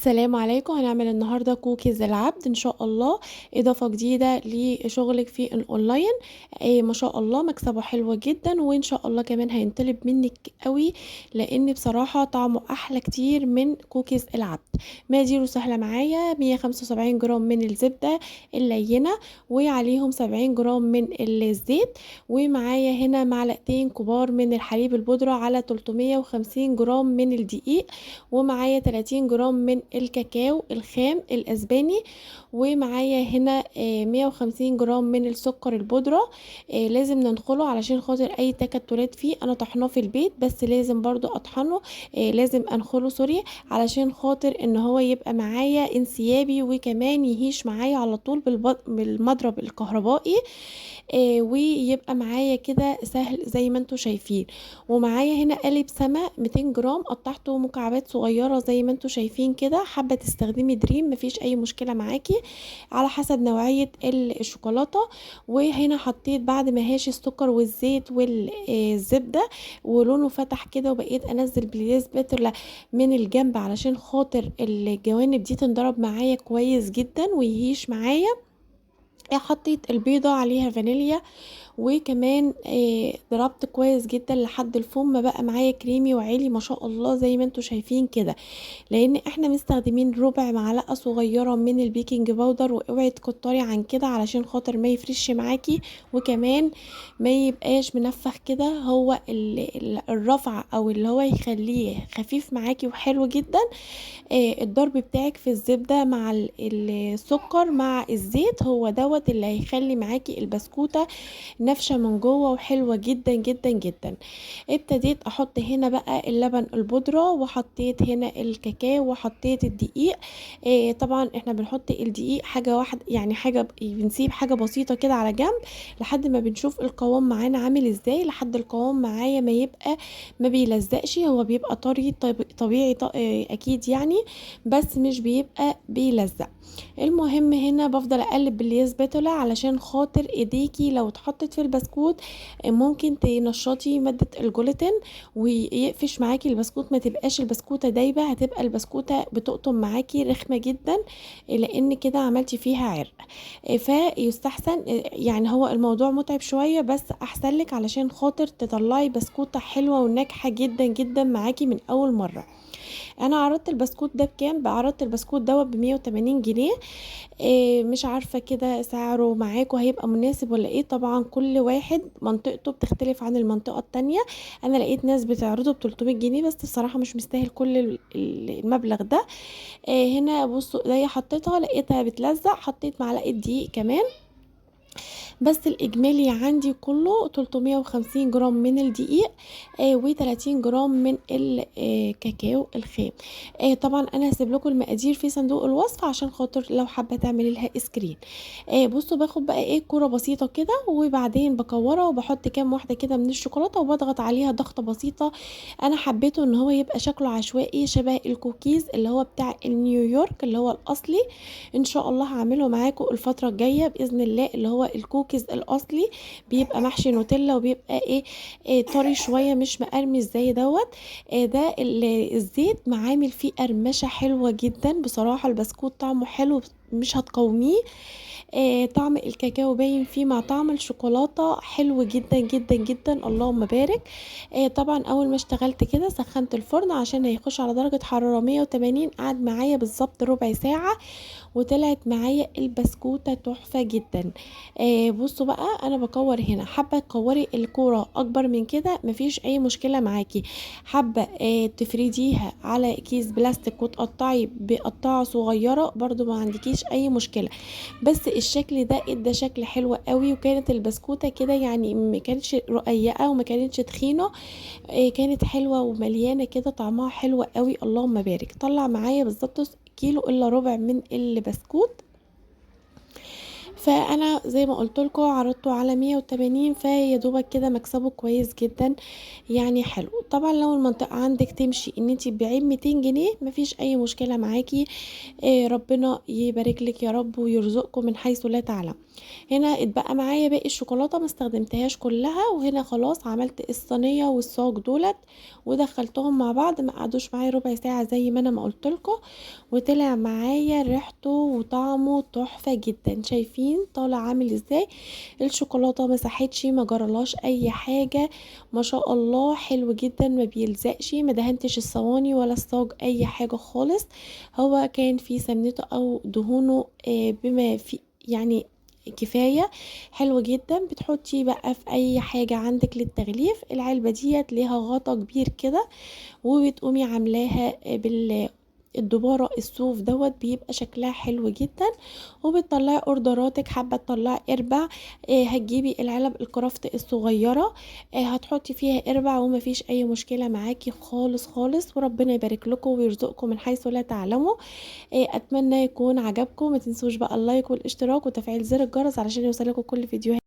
السلام عليكم. هنعمل النهارده كوكيز العبد ان شاء الله، اضافه جديده لشغلك في الاونلاين. ما شاء الله مكسبه حلو جدا، وان شاء الله كمان هينطلب منك قوي، لان بصراحه طعمه احلى كتير من كوكيز العبد. مقاديره سهله معايا: 175 جرام من الزبده اللينه، وعليهم 70 جرام من الزيت، ومعايا هنا معلقتين كبار من الحليب البودره، على 350 جرام من الدقيق، ومعايا 30 جرام من الكاكاو الخام الاسباني، ومعايا هنا 150 جرام من السكر البودرة. لازم ننخله علشان خاطر اي تكتلات فيه. انا طحناه في البيت، بس لازم برضو اطحنه، لازم انخله سوري، علشان خاطر ان هو يبقى معايا انسيابي، وكمان يهيش معايا على طول بالمضرب الكهربائي. ويبقى معايا كده سهل زي ما انتوا شايفين. ومعايا هنا قالب سما 200 جرام، قطعته مكعبات صغيرة زي ما انتوا شايفين كده. حابة تستخدمي دريم مفيش اي مشكلة معاكي، على حسب نوعية الشوكولاتة. وهنا حطيت بعد ما هاش السكر والزيت والزبدة ولونه فتح كده، وبقيت انزل بالسباتولا من الجنب علشان خاطر الجوانب دي تنضرب معايا كويس جدا ويهيش معايا. حطيت البيضة عليها فانيليا، وكمان ضربت كويس جدا لحد الفوم ما بقى معايا كريمي وعالي ما شاء الله زي ما انتوا شايفين كده. لان احنا مستخدمين ربع معلقه صغيره من البيكنج باودر، واوعي تكتري عن كده علشان خاطر ما يفرش معاكي، وكمان ما يبقاش منفخ كده. هو الرفع او اللي هو يخليه خفيف معاكي وحلو جدا. الضرب بتاعك في الزبدة مع السكر مع الزيت، هو دوت اللي هيخلي معاكي البسكوتة نافشة من جوه وحلوة جدا جدا جدا. ابتديت احط هنا بقى اللبن البودرة، وحطيت هنا الكاكاو، وحطيت الدقيق. طبعا احنا بنحط الدقيق حاجة واحدة، يعني حاجة بنسيب حاجة بسيطة كده على جنب لحد ما بنشوف القوام معانا عامل ازاي، لحد القوام معايا ما يبقى ما بيلزقش. هو بيبقى طري طبيعي اكيد يعني، بس مش بيبقى بيلزق. المهم هنا بفضل اقلب بالياسباتولا علشان خاطر ايديكي لو اتحطت في البسكوت ممكن تنشطي مادة الجلوتين ويقفش معاكي البسكوت، ما تبقاش البسكوتة دايبة، هتبقى البسكوتة بتقطم معاكي رخمة جدا، لان كده عملتي فيها عرق. فيستحسن، يعني هو الموضوع متعب شوية، بس احسن لك علشان خاطر تطلعي بسكوتة حلوة وناجحة جدا جدا معاكي من اول مرة. انا عرضت البسكوت ده بكام؟ عرضت البسكوت دوت ب180 جنيه. مش عارفة كده سعره معاكم هيبقى مناسب ولا ايه؟ طبعا كل واحد منطقته بتختلف عن المنطقة التانية. انا لقيت ناس بتعرضه ب300 جنيه، بس الصراحة مش مستاهل كل المبلغ ده. هنا بصوا ايديا حطيتها لقيتها بتلزق، حطيت معلقة دقيق كمان. بس الاجمالي عندي كله 350 جرام من الدقيق، و30 جرام من الكاكاو الخام. طبعا انا هسيب لكم المقادير في صندوق الوصف عشان خاطر لو حابه تعملي لها سكرين. بصوا باخد بقى ايه كوره بسيطه كده، وبعدين بكورها وبحط كام واحده كده من الشوكولاته وبضغط عليها ضغطه بسيطه. انا حبيته ان هو يبقى شكله عشوائي شبه الكوكيز اللي هو بتاع نيويورك اللي هو الاصلي. ان شاء الله هعمله معاكم الفتره الجايه باذن الله، اللي هو الكوكيز الاصلي بيبقى محشي نوتيلا، وبيبقى طري شويه مش مقرمش زي دوت. ده الزيت معامل فيه قرمشه حلوه جدا بصراحه. البسكوت طعمه حلو مش هتقاوميه. طعم الكاكاو باين فيه مع طعم الشوكولاتة حلو جدا جدا جدا، اللهم بارك. طبعا اول ما اشتغلت كده سخنت الفرن عشان هيخش على درجة حرارة 180، قعد معايا بالظبط ربع ساعة، وطلعت معايا البسكوتة تحفة جدا. بصوا بقى انا بكور هنا، حابة تكوري الكورة اكبر من كده مفيش اي مشكلة معاكي. حابة تفرديها على كيس بلاستيك وتقطعي بقطعة صغيرة برضو ما عندكيش اي مشكلة. بس الشكل ده ادى شكل حلو قوي، وكانت البسكوتة كده يعني ما كانتش رقيقة وما كانتش تخينة. كانت حلوة ومليانة كده، طعمها حلو قوي اللهم بارك. طلع معايا بالظبط كيلو الا ربع من البسكوت. فأنا زي ما قُلت لكم عرضته على 180 فيا دوبك كده مكسبه كويس جدًا، يعني حلو. طبعًا لو المنطقة عندِك تمشي إن أنتِ تبيعيه ب200 جنيه ما فيش أي مشكلة معاكِ، ربنا يبارك لِك يا رب ويرزقكم من حيث لا تعلمون. هنا اتبقى معايا باقي الشوكولاتة ما استخدمتهاش كلها، وهنا خلاص عملت الصينية والصاج دُولة ودخّلتهم مع بعض، ما قعدوش معايا ربع ساعة زي ما أنا ما قُلت لكم، وطلع معايا ريحته وطعمه تحفة جدًا، شايفين طالع عامل إزاي؟ الشوكولاتة ما ساحتش، ما جرالهاش أي حاجة، ما شاء الله حلو جدًا، ما بيلزقش، ما دهنتش الصواني ولا الصاج أي حاجة خالص، هو كان في سمنته أو دهونه بما في يعني كفاية، حلو جدًا، بتحطي بقى في أي حاجة عندِك للتغليف، العلبة ديّة ليها غطا كبير كده وبتقومي عاملاها الدبارة الصوف دوّة بيبقى شكلها حلو جدًا، وبتطلّعي أوردراتِك حابة تطلّعي إربع هتجيبي العلب الكرافت الصغيّرة هتحطّي فيها إربع وما فيش أي مشكلة معاكِ خالص، خالص، وربنا يبارك لكم ويرزقكم من حيث لا تعلموا، أتمنى يكون عجبكم، ما تنسوش بقى اللايك والاشتراك وتفعيل زر الجرس علشان يوصلكم كل فيديوها